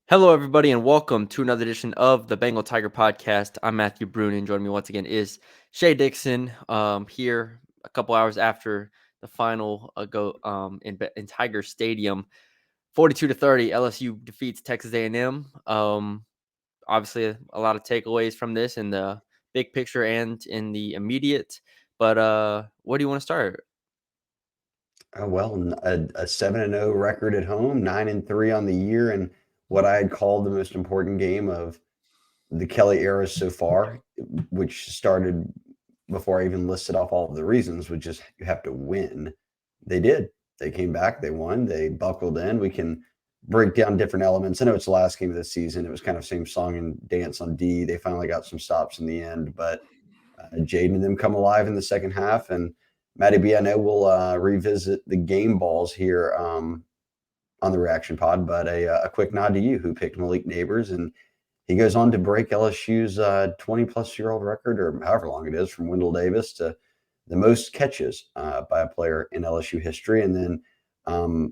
Hello, everybody, and welcome to another edition of the Bengal Tiger Podcast. I'm Matthew Brune, and joining me once again is Shea Dixon. Here a couple hours after the final in Tiger Stadium, 42-30. LSU defeats Texas A&M. Obviously, a lot of takeaways from this in the big picture and in the immediate. But where do you want to start? A 7-0 record at home, 9-3 on the year, and what I had called the most important game of the Kelly era so far, which started before I even listed off all of the reasons, which is you have to win. They did. They came back, they won, they buckled in. We can break down different elements. I know it's the last game of the season. It was kind of same song and dance on D. They finally got some stops in the end, but Jaden and them come alive in the second half. And Matty B, I know we'll revisit the game balls here on the reaction pod, but a quick nod to you who picked Malik Neighbors. And he goes on to break LSU's 20-plus-year-old record, or however long it is, from Wendell Davis to the most catches by a player in LSU history. And then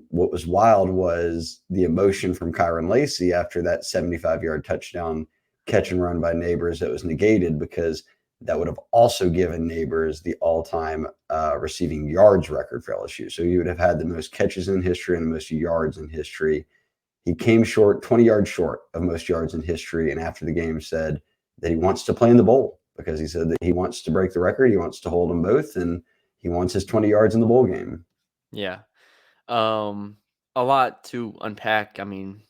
what was wild was the emotion from Kyron Lacey after that 75-yard touchdown catch and run by Neighbors that was negated because that would have also given Neighbors the all-time receiving yards record for LSU. So he would have had the most catches in history and the most yards in history. He came short, 20 yards short of most yards in history, and after the game said that he wants to play in the bowl because he said that he wants to break the record, he wants to hold them both, and he wants his 20 yards in the bowl game. Yeah. A lot to unpack. I mean,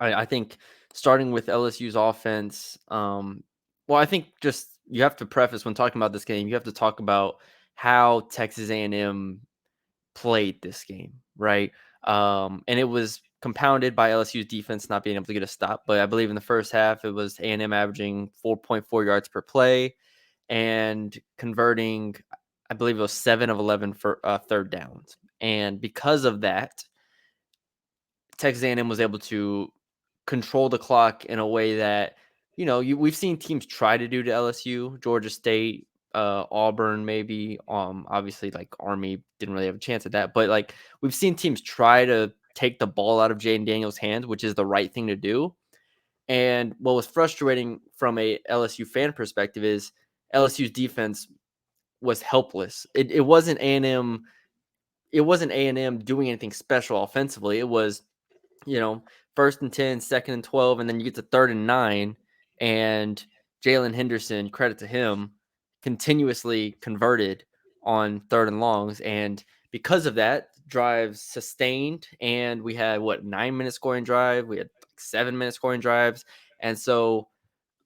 I think starting with LSU's offense, I think just you have to preface when talking about this game, you have to talk about how Texas A&M played this game, right? And it was compounded by LSU's defense not being able to get a stop. But I believe in the first half, it was A&M averaging 4.4 yards per play and converting, I believe it was 7 of 11 for third downs. And because of that, Texas A&M was able to control the clock in a way that, we've seen teams try to do to LSU, Georgia State, Auburn, maybe. Obviously, like Army didn't really have a chance at that, but like we've seen teams try to take the ball out of Jaden Daniels' hands, which is the right thing to do. And what was frustrating from a LSU fan perspective is LSU's defense was helpless. It wasn't A&M. It wasn't A&M doing anything special offensively. It was, first and 10, second and 12, and then you get to third and 9. And Jalen Henderson, credit to him, continuously converted on third and longs. And because of that, drives sustained. And we had 9-minute scoring drive. We had 7-minute scoring drives. And so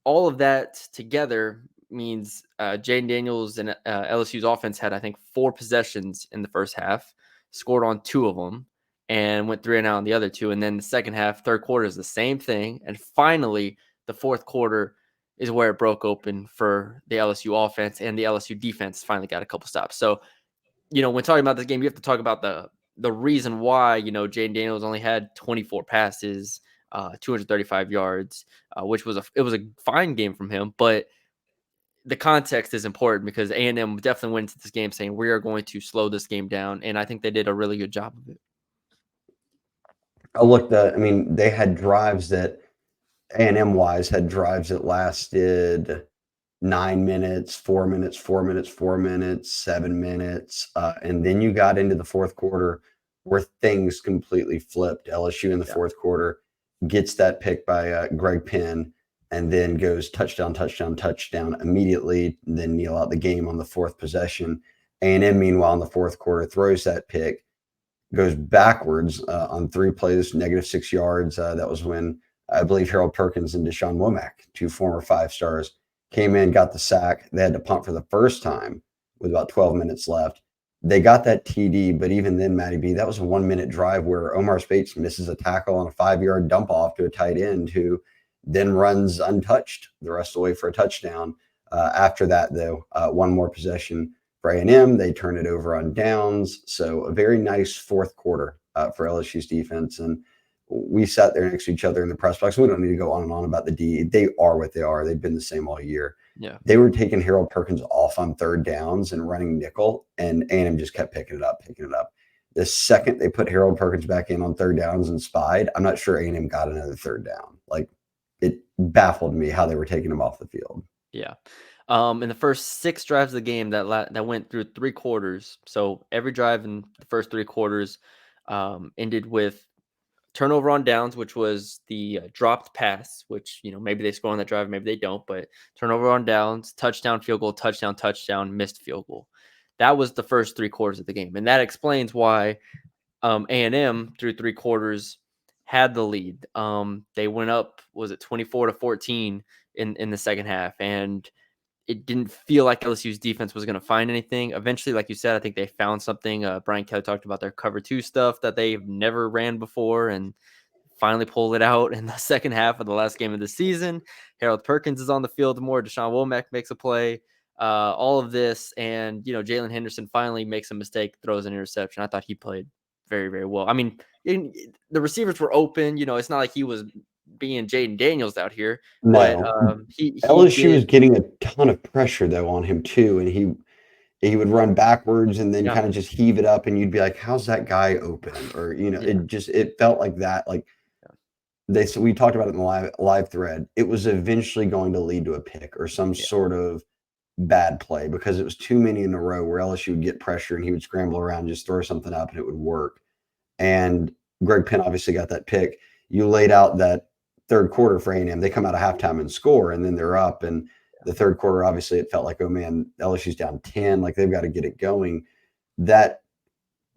all of that together means Jaden Daniels and LSU's offense had, I think, 4 possessions in the first half, scored on 2 of them, and went 3 and out on the other 2. And then the second half, third quarter is the same thing. And finally, the fourth quarter is where it broke open for the LSU offense, and the LSU defense finally got a couple stops. So, when talking about this game, you have to talk about the reason why, Jaden Daniels only had 24 passes, 235 yards, which was a fine game from him, but the context is important because A&M definitely went into this game saying we are going to slow this game down, and I think they did a really good job of it. They had drives that A&M wise had drives that lasted 9 minutes, 4 minutes, 4 minutes, 4 minutes, 7 minutes. And then you got into the fourth quarter where things completely flipped. LSU in the fourth quarter gets that pick by Greg Penn and then goes touchdown, touchdown, touchdown immediately, and then kneel out the game on the fourth possession. A&M, meanwhile, in the fourth quarter, throws that pick, goes backwards on 3 plays, -6 yards. That was when I believe Harold Perkins and Deshaun Womack, 2 former 5-stars, came in, got the sack. They had to punt for the first time with about 12 minutes left. They got that TD, but even then, Matty B, that was a 1-minute drive where Omar Spates misses a tackle on a 5-yard dump off to a tight end who then runs untouched the rest of the way for a touchdown. After that, though, one more possession for A&M. They turn it over on downs. So a very nice fourth quarter for LSU's defense. And we sat there next to each other in the press box. We don't need to go on and on about the D. They are what they are. They've been the same all year. Yeah. They were taking Harold Perkins off on third downs and running nickel, and A&M just kept picking it up. The second they put Harold Perkins back in on third downs and spied, I'm not sure A&M got another third down. Like, it baffled me how they were taking him off the field. Yeah. In the first 6 drives of the game that went through 3 quarters. So every drive in the first 3 quarters ended with turnover on downs, which was the dropped pass, which, maybe they score on that drive, maybe they don't, but turnover on downs, touchdown, field goal, touchdown, touchdown, missed field goal. That was the first 3 quarters of the game. And that explains why A&M through 3 quarters had the lead. They went up, was it 24-14 in the second half, and it didn't feel like LSU's defense was going to find anything. Eventually, like you said, I think they found something. Brian Kelly talked about their cover 2 stuff that they've never ran before, and finally pulled it out in the second half of the last game of the season. Harold Perkins is on the field more. Deshaun Womack makes a play. All of this, and Jalen Henderson finally makes a mistake, throws an interception. I thought he played very, very well. I mean, the receivers were open. It's not like he was being Jaden Daniels out here, but No, he LSU was did. getting a ton of pressure though on him too, and he would run backwards and then Yeah, kind of just heave it up, and you'd be like, "How's that guy open?" Or yeah, it felt like that. Like yeah, we talked about it in the live thread. It was eventually going to lead to a pick or some yeah, sort of bad play because it was too many in a row where LSU would get pressure and he would scramble around, just throw something up, and it would work. And Greg Penn obviously got that pick. You laid out that third quarter for A&M. They come out of halftime and score, and then they're up. And the third quarter, obviously, it felt like, oh man, LSU's down 10. Like they've got to get it going. That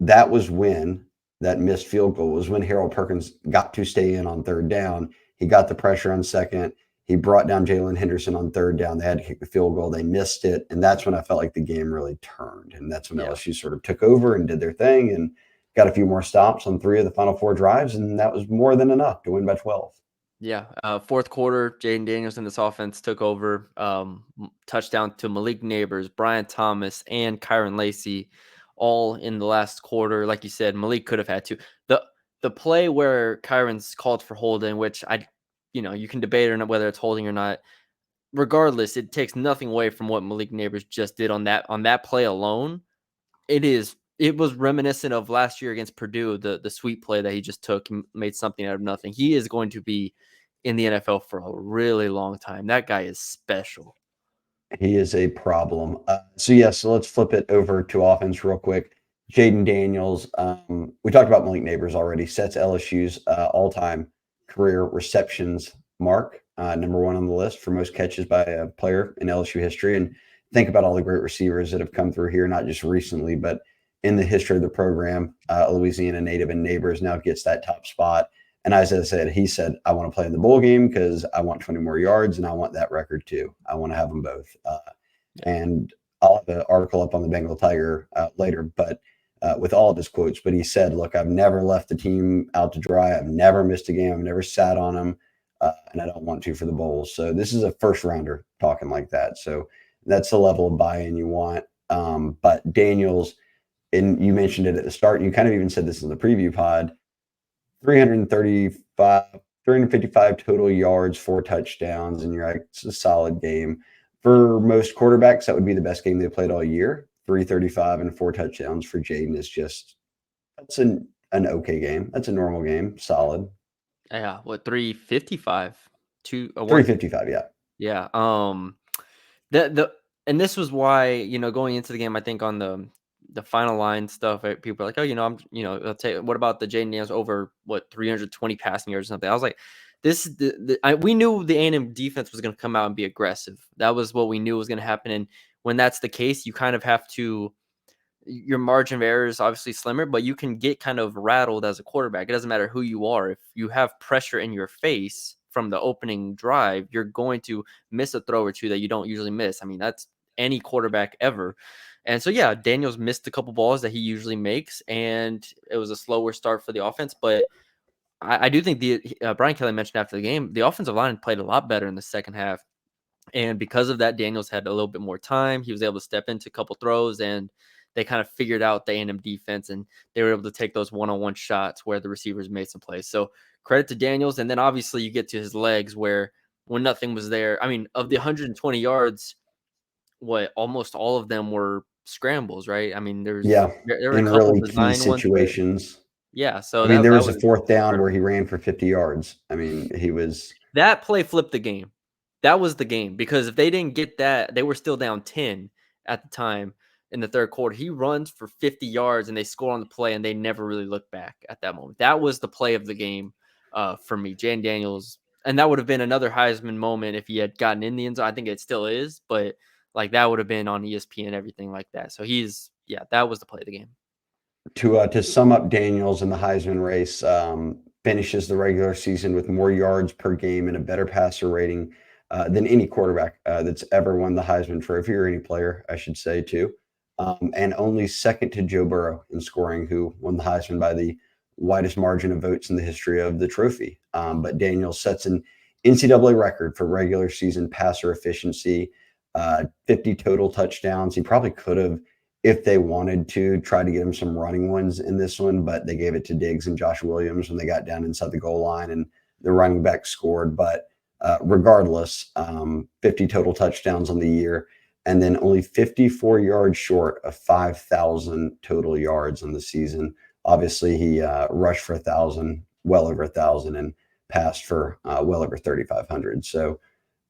that was when that missed field goal was when Harold Perkins got to stay in on third down. He got the pressure on second. He brought down Jalen Henderson on third down. They had to kick the field goal. They missed it. And that's when I felt like the game really turned. And that's when yeah. LSU sort of took over and did their thing and got a few more stops on 3 of the final 4 drives. And that was more than enough to win by 12. Yeah, fourth quarter, Jaden Daniels in this offense took over. Touchdown to Malik Neighbors, Brian Thomas, and Kyron Lacey, all in the last quarter. Like you said, Malik could have had to. The play where Kyron's called for holding, which you can debate on whether it's holding or not. Regardless, it takes nothing away from what Malik Neighbors just did on that play alone. It was reminiscent of last year against Purdue, the sweep play that he just took and made something out of nothing. He is going to be in the NFL for a really long time. That guy is special. He is a problem. So let's flip it over to offense real quick. Jaden Daniels, we talked about Malik Neighbors already, sets LSU's all-time career receptions mark, number 1 on the list for most catches by a player in LSU history. And think about all the great receivers that have come through here, not just recently, but in the history of the program. Louisiana native and Neighbors now gets that top spot. And as I said, he said, I want to play in the bowl game because I want 20 more yards and I want that record too. I want to have them both. And I'll have an article up on the Bengal Tiger later, but with all of his quotes. But he said, look, I've never left the team out to dry. I've never missed a game. I've never sat on them. And I don't want to for the bowls. So this is a first rounder talking like that. So that's the level of buy-in you want. But Daniels, and you mentioned it at the start, you kind of even said this in the preview pod, 355 total yards, 4 touchdowns, and you're like, it's a solid game. For most quarterbacks, that would be the best game they played all year. 335 and 4 touchdowns for Jaden is just that's an okay game. That's a normal game, solid. Yeah, what 355, 1. 355, yeah. Yeah. The and this was why going into the game, I think on the final line stuff, people are like, oh, I'll take. What about the Jaden Daniels over 320 passing yards or something? I was like, we knew the A&M defense was going to come out and be aggressive. That was what we knew was going to happen. And when that's the case, you kind of have to. Your margin of error is obviously slimmer, but you can get kind of rattled as a quarterback. It doesn't matter who you are. If you have pressure in your face from the opening drive, you're going to miss a throw or two that you don't usually miss. I mean, that's any quarterback ever. And so, yeah, Daniels missed a couple balls that he usually makes, and it was a slower start for the offense. But I do think Brian Kelly mentioned after the game, the offensive line played a lot better in the second half. And because of that, Daniels had a little bit more time. He was able to step into a couple throws, and they kind of figured out the A&M defense, and they were able to take those one-on-one shots where the receivers made some plays. So credit to Daniels. And then obviously you get to his legs where when nothing was there, I mean, of the 120 yards, almost all of them were scrambles, right? I mean, Yeah, there were a in couple really key design ones, but situations. yeah, so I mean, there that was a was 4th down where incredible. he ran for 50 yards. I mean, he was That play flipped the game. That was the game because if they didn't get that, they were still down 10 at the time in the third quarter. He runs for 50 yards and they score on the play and they never really look back at that moment. That was the play of the game for me. Jaden Daniels, and that would have been another Heisman moment if he had gotten in the end zone. I think it still is, but like that would have been on ESPN, everything like that. So that was the play of the game. to sum up Daniels in the Heisman race, finishes the regular season with more yards per game and a better passer rating than any quarterback that's ever won the Heisman Trophy, or any player, I should say, too. And only second to Joe Burrow in scoring, who won the Heisman by the widest margin of votes in the history of the trophy. But Daniels sets an NCAA record for regular season passer efficiency, 50 total touchdowns. He probably could have, if they wanted to, try to get him some running ones in this one, but they gave it to Diggs and Josh Williams when they got down inside the goal line and the running back scored. But regardless, 50 total touchdowns on the year, and then only 54 yards short of 5,000 total yards on the season. Obviously, he rushed for 1,000, well over 1,000, and passed for well over 3,500. So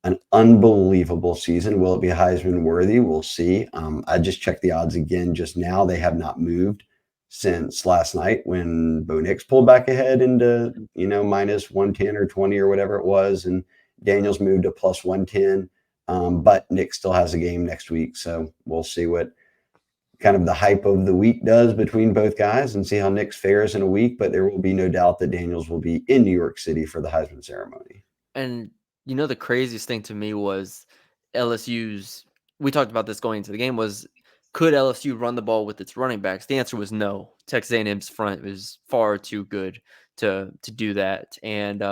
an unbelievable season. Will it be Heisman worthy? We'll see. I just checked the odds again just now. They have not moved since last night when Bo Nix pulled back ahead into, minus 110 or 20 or whatever it was. And Daniels moved to plus 110. But Nix still has a game next week. So we'll see what kind of the hype of the week does between both guys and see how Nix fares in a week. But there will be no doubt that Daniels will be in New York City for the Heisman ceremony. And the craziest thing to me was LSU's. We talked about this going into the game. Was could LSU run the ball with its running backs? The answer was no. Texas A&M's front was far too good to do that. And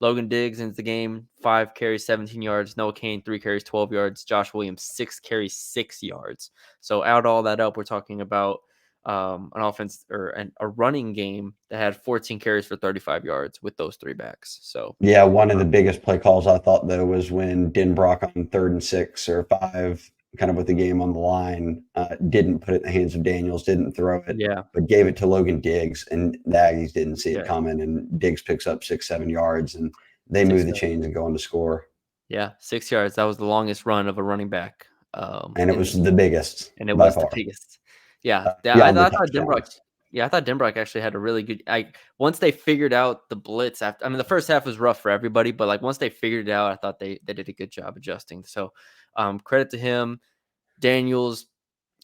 Logan Diggs into the game, 5 carries, 17 yards. Noah Cain, 3 carries, 12 yards. Josh Williams, 6 carries, 6 yards. So add all that up, we're talking about an offense or a running game that had 14 carries for 35 yards with those 3 backs. So yeah, one of the biggest play calls I thought, though, was when Denbrock on 3rd and 6 or 5, kind of with the game on the line, didn't put it in the hands of Daniels, didn't throw it, yeah, but gave it to Logan Diggs, and the Aggies didn't see it yeah, coming, and Diggs picks up 6-7 yards, and they 6 move the yards. chains and go on to score. Yeah, 6 yards. That was the longest run of a running back And it in was this, the biggest and it by was the far, biggest. Yeah, beyond the touchdowns. I thought Denbrock actually had a really good. Once they figured out the blitz after. I mean, the first half was rough for everybody, but like once they figured it out, I thought they did a good job adjusting. So, credit to him. Daniels,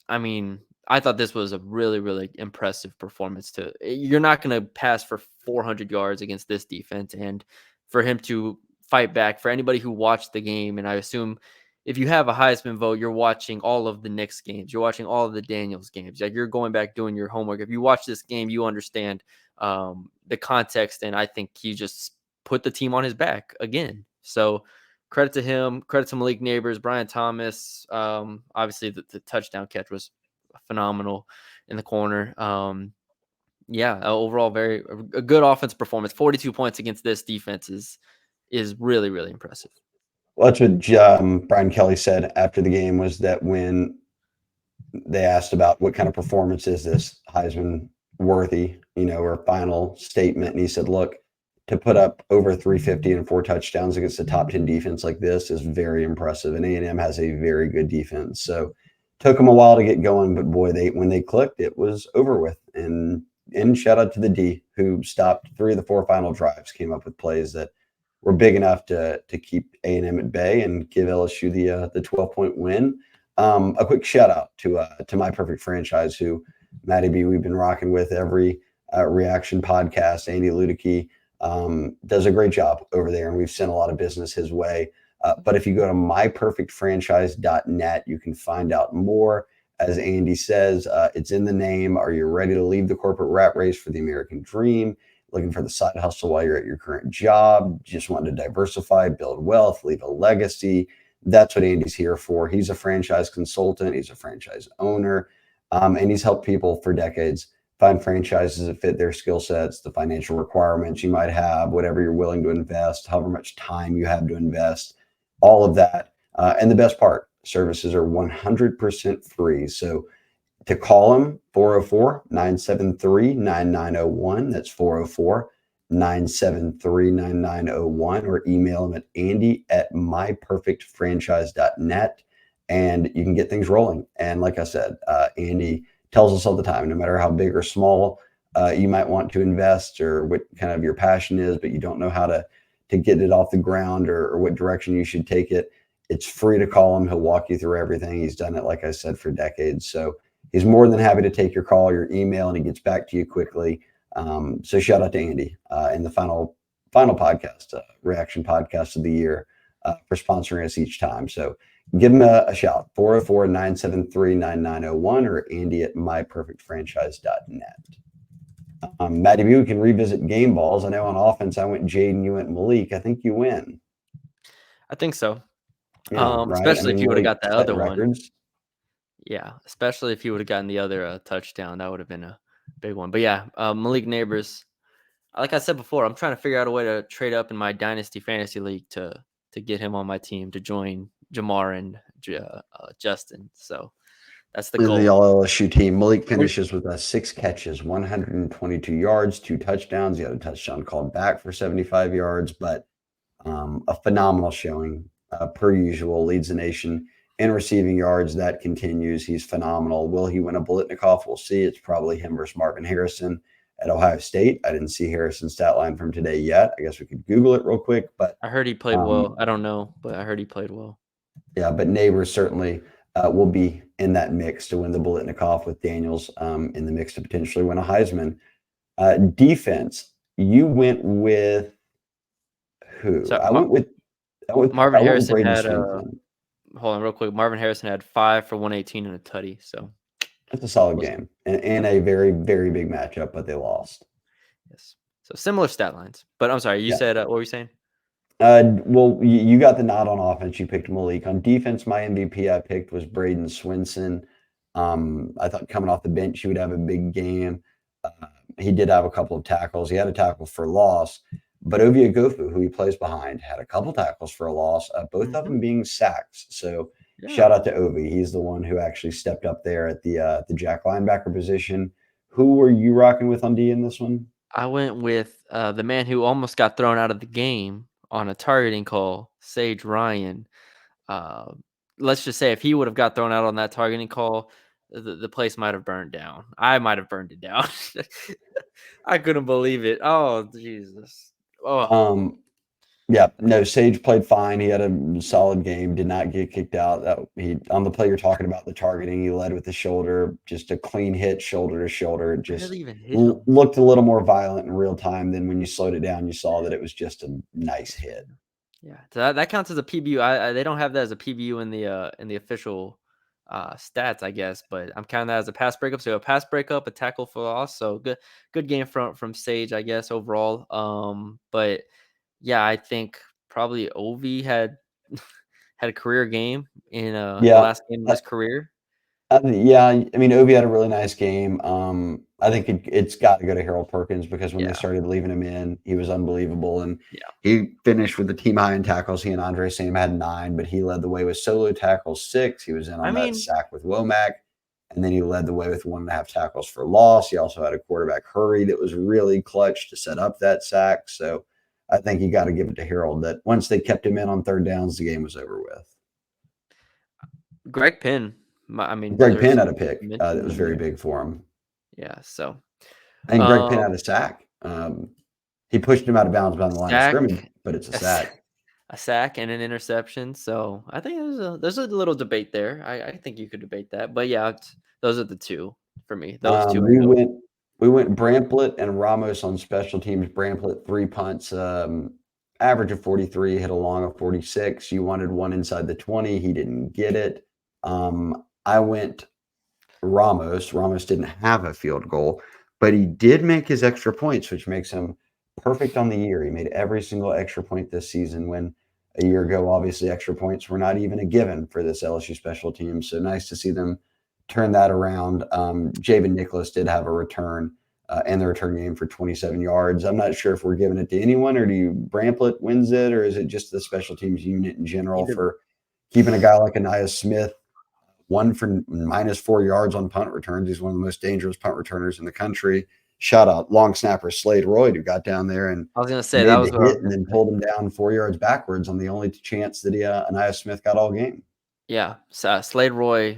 I mean, I thought this was a really, really impressive performance. You're not going to pass for 400 yards against this defense, and for him to fight back. For anybody who watched the game, and I assume if you have a Heisman vote, you're watching all of the Knicks games, you're watching all of the Daniels games. Like you're going back doing your homework. If you watch this game, you understand the context, and I think he just put the team on his back again. So credit to him. Credit to Malik Neighbors, Brian Thomas. Obviously, the touchdown catch was phenomenal in the corner. Overall, a good offense performance. 42 points against this defense is really, really impressive. Well, that's what Brian Kelly said after the game, was that when they asked about what kind of performance is this Heisman worthy, or final statement, and he said, look, to put up over 350 and 4 touchdowns against a top 10 defense like this is very impressive. And A&M has a very good defense. So took them a while to get going, but boy, when they clicked, it was over with. And shout out to the D, who stopped 3 of the 4 final drives, came up with plays that were big enough to keep A&M at bay and give LSU the 12-point win. A quick shout out to My Perfect Franchise, who Matty B, we've been rocking with every reaction podcast. Andy Ludicky does a great job over there, and we've sent a lot of business his way. But if you go to myperfectfranchise.net, you can find out more. As Andy says, it's in the name. Are you ready to leave the corporate rat race for the American dream? Looking for the side hustle while you're at your current job? Just wanting to diversify, build wealth, leave a legacy? That's what Andy's here for. He's a franchise consultant. He's a franchise owner, and he's helped people for decades find franchises that fit their skill sets, the financial requirements you might have, whatever you're willing to invest, however much time you have to invest, all of that. And the best part, services are 100% free. So To call him, 404-973-9901. That's 404-973-9901, or email him at andy@myperfectfranchise.net, and you can get things rolling. And like I said, Andy tells us all the time, no matter how big or small you might want to invest or what kind of your passion is, but you don't know how to get it off the ground or what direction you should take it, it's free to call him. He'll walk you through everything. He's done it, like I said, for decades. So he's more than happy to take your call, your email, and he gets back to you quickly. So shout out to Andy in the final podcast, reaction podcast of the year, for sponsoring us each time. So give him a shout, 404-973-9901, or andy@myperfectfranchise.net. Matty B, we can revisit game balls. I know on offense, I went Jaden, you went Malik. I think you win. I think so. Yeah, right. Especially if you would have got the other records. one. Yeah, especially if you would have gotten the other touchdown, that would have been a big one. But yeah, Malik Neighbors. Like I said before, I'm trying to figure out a way to trade up in my dynasty fantasy league to get him on my team to join Jamar and Justin. So that's the goal. The LSU team. Malik finishes with 6 catches, 122 yards, 2 touchdowns. He had a touchdown called back for 75 yards, but a phenomenal showing, per usual. Leads the nation in receiving yards. That continues. He's phenomenal. Will he win a Biletnikoff? We'll see. It's probably him versus Marvin Harrison at Ohio State. I didn't see Harrison's stat line from today yet. I guess we could Google it real quick. But I heard he played well. I don't know, but I heard he played well. Yeah, but Neighbors certainly will be in that mix to win the Biletnikoff, with Daniels in the mix to potentially win a Heisman. Defense, you went with who? So, I went with Marvin Harrison Braden had Swinson. Hold on real quick. Marvin Harrison had 5 for 118 and a tutty. So that's a solid game and a very, very big matchup, but they lost. Yes. So similar stat lines. But I'm sorry, you said what were you saying? Well, you got the nod on offense. You picked Malik. On defense, my MVP I picked was Braden Swinson. I thought coming off the bench, he would have a big game. He did have a couple of tackles. He had a tackle for loss, but Ovie Ogofu, who he plays behind, had a couple tackles for a loss, both of them being sacks. So shout out to Ovie. He's the one who actually stepped up there at the jack linebacker position. Who were you rocking with on D in this one? I went with the man who almost got thrown out of the game on a targeting call, Sage Ryan. Let's just say if he would have got thrown out on that targeting call, the place might have burned down. I might have burned it down. I couldn't believe it. Oh, Jesus. Oh. Yeah, no, Sage played fine. He had a solid game, did not get kicked out. On the play you're talking about, the targeting, he led with the shoulder, just a clean hit, shoulder to shoulder. It just looked a little more violent in real time than when you slowed it down. You saw that it was just a nice hit. Yeah, so that counts as a PBU. They don't have that as a PBU in the official stats, I guess, but I'm counting that as a pass breakup. So a pass breakup, a tackle for loss. So good game from Sage, I guess, overall. But yeah, I think probably Ovie had a career game in the last game of his career. Yeah, I mean, Ovie had a really nice game. I think it's got to go to Harold Perkins, because when they started leaving him in, he was unbelievable. And he finished with the team high in tackles. He and Andre Sam had 9, but he led the way with solo tackles 6. He was in on that sack with Womack. And then he led the way with 1.5 tackles for loss. He also had a quarterback hurry that was really clutch to set up that sack. So I think you got to give it to Harold that once they kept him in on third downs, the game was over with. Greg Penn. Greg Penn had a pick that was very big for him. Yeah, so. And Greg Penn had a sack. He pushed him out of bounds behind the line of scrimmage, but it's a sack. A sack and an interception. So I think there's a little debate there. I think you could debate that. But yeah, those are the two for me. Those two. We went Bramplett and Ramos on special teams. Bramplett 3 punts, average of 43, hit a long of 46. You wanted one inside the 20. He didn't get it. I went Ramos. Ramos didn't have a field goal, but he did make his extra points, which makes him perfect on the year. He made every single extra point this season, when a year ago, obviously, extra points were not even a given for this LSU special team. So nice to see them turn that around. Javen Nicholas did have a return and the return game for 27 yards. I'm not sure if we're giving it to anyone, or Bramplett wins it, or is it just the special teams unit in general for keeping a guy like Aniyah Smith one for -4 yards on punt returns. He's one of the most dangerous punt returners in the country. Shout out long snapper Slade Royd, who got down there and I was gonna say that made was the what I was hit and gonna then say. pulled him down 4 yards backwards on the only chance that Anaya Smith got all game. Yeah, Slade Roy,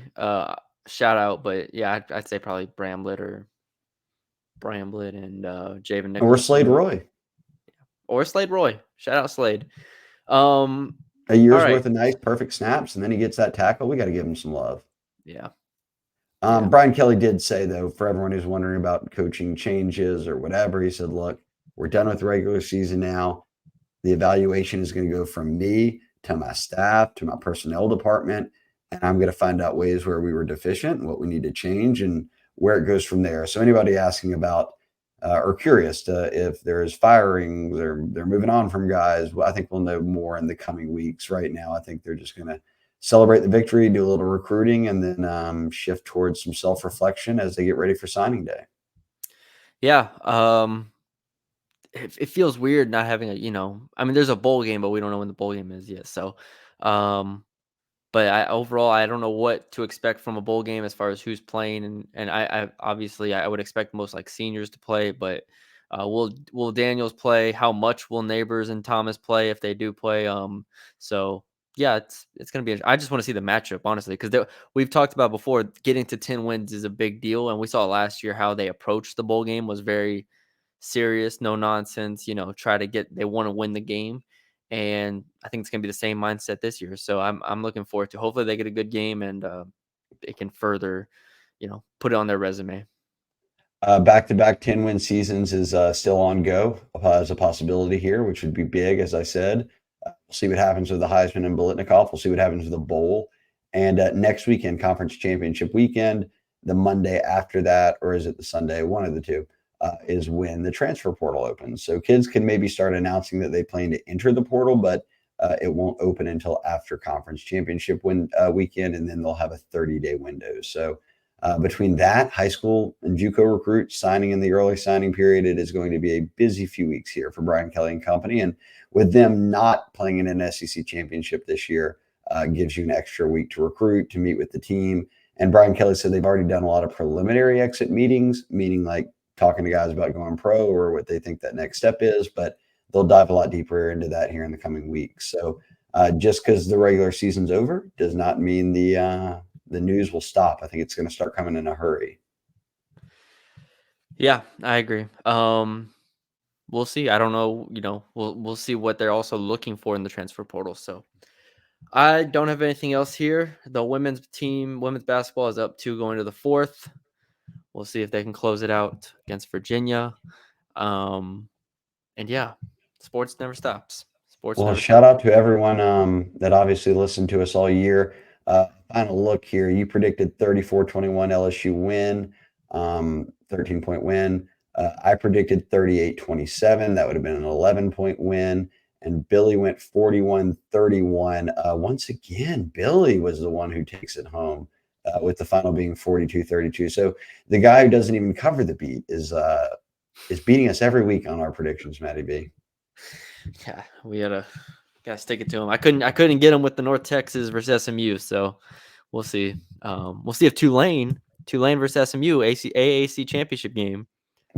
shout out, but yeah, I'd say probably Bramblett and Javen Or Slade Nicholson Roy. or Slade Roy. Shout out Slade. A All year's right. worth of nice, perfect snaps, and then he gets that tackle. We got to give him some love. Yeah. Yeah. Brian Kelly did say, though, for everyone who's wondering about coaching changes or whatever, he said, look, we're done with the regular season now. The evaluation is going to go from me to my staff, to my personnel department, and I'm going to find out ways where we were deficient and what we need to change and where it goes from there. So anybody asking about or curious if there's firing, they're moving on from guys, well, I think we'll know more in the coming weeks. Right now, I think they're just going to celebrate the victory, do a little recruiting, and then shift towards some self-reflection as they get ready for signing day. Yeah. It feels weird not having I mean, there's a bowl game, but we don't know when the bowl game is yet. So, but overall, I don't know what to expect from a bowl game as far as who's playing, and I obviously I would expect most like seniors to play, but will Daniels play? How much will Neighbors and Thomas play if they do play? So yeah, it's gonna be. I just want to see the matchup honestly, because we've talked about before. Getting to 10 wins is a big deal, and we saw last year how they approached the bowl game was very serious, no nonsense. They want to win the game. And I think it's gonna be the same mindset this year. So I'm looking forward to hopefully they get a good game and they can further, put it on their resume. Back-to-back 10-win seasons is still on go as a possibility here, which would be big, as I said. We'll see what happens with the Heisman and Bolitnikoff. We'll see what happens with the bowl. And next weekend, conference championship weekend, the Monday after that, or is it the Sunday? One of the two, is when the transfer portal opens. So kids can maybe start announcing that they plan to enter the portal, but it won't open until after conference championship weekend, and then they'll have a 30-day window. So between that, high school and JUCO recruits signing in the early signing period, it is going to be a busy few weeks here for Brian Kelly and company. And with them not playing in an SEC championship this year, gives you an extra week to recruit, to meet with the team. And Brian Kelly said they've already done a lot of preliminary exit meetings, meaning like talking to guys about going pro or what they think that next step is. But they'll dive a lot deeper into that here in the coming weeks. So just because the regular season's over does not mean the news will stop. I think it's going to start coming in a hurry. Yeah, I agree. We'll see. I don't know. We'll see what they're also looking for in the transfer portal. So I don't have anything else here. The women's basketball is up 2 going to the 4th. We'll see if they can close it out against Virginia. And yeah, sports never stops. Well, shout out to everyone that obviously listened to us all year. Final look here. You predicted 34-21 LSU win, 13-point win. I predicted 38-27. That would have been an 11-point win. And Billy went 41-31. Once again, Billy was the one who takes it home with the final being 42-32. So the guy who doesn't even cover the beat is beating us every week on our predictions, Matty B. Yeah, we gotta stick it to him. I couldn't get him with the North Texas versus SMU, so we'll see. We'll see if Tulane versus SMU AAC championship game.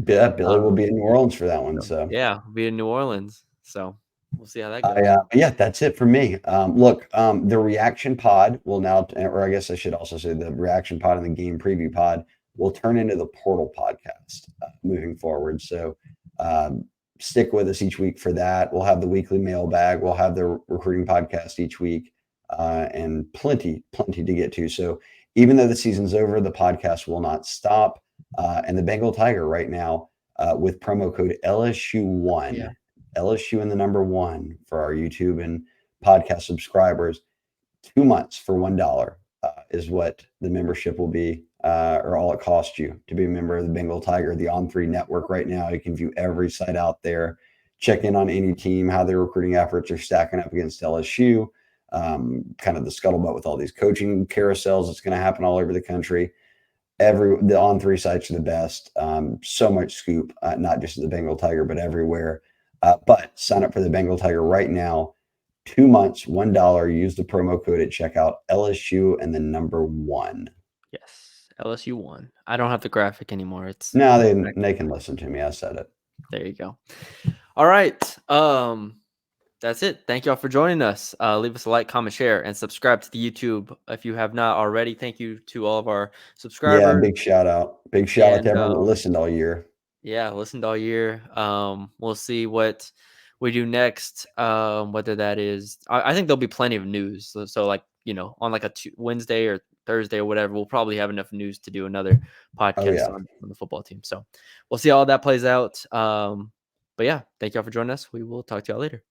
Yeah, Billy will be in New Orleans for that one. So yeah, we'll be in New Orleans. So we'll see how that goes. Yeah, that's it for me. Look, the reaction pod will now, or I guess I should also say the reaction pod and the game preview pod will turn into the portal podcast moving forward. So stick with us each week for that. We'll have the weekly mailbag. We'll have the recruiting podcast each week and plenty to get to. So even though the season's over, the podcast will not stop. And the Bengal Tiger right now with promo code LSU1. Yeah. LSU and the number 1 for our YouTube and podcast subscribers. 2 months for $1 is what the membership will be, or all it costs you to be a member of the Bengal Tiger, the On3 network. Right now, you can view every site out there, check in on any team, how their recruiting efforts are stacking up against LSU, kind of the scuttlebutt with all these coaching carousels that's going to happen all over the country. The On3 sites are the best. So much scoop, not just at the Bengal Tiger, but everywhere. But sign up for the Bengal Tiger right now. 2 months, $1. Use the promo code at checkout, LSU and the number 1. Yes, LSU won. I don't have the graphic anymore. It's No, they can listen to me. I said it. there you go. All right. That's it. Thank y'all for joining us. Leave us a like, comment, share, and subscribe to the YouTube if you have not already. Thank you to all of our Yeah, subscribers. big shout out. Big shout out to And everyone that listened all year. yeah, listened all year. We'll see what we do next. Whether that is, I think there'll be plenty of news. So like, on like a Wednesday or Thursday or whatever, we'll probably have enough news to do another Oh, podcast yeah. on the football team. So we'll see how all that plays out. But yeah, thank y'all for joining us. We will talk to y'all later.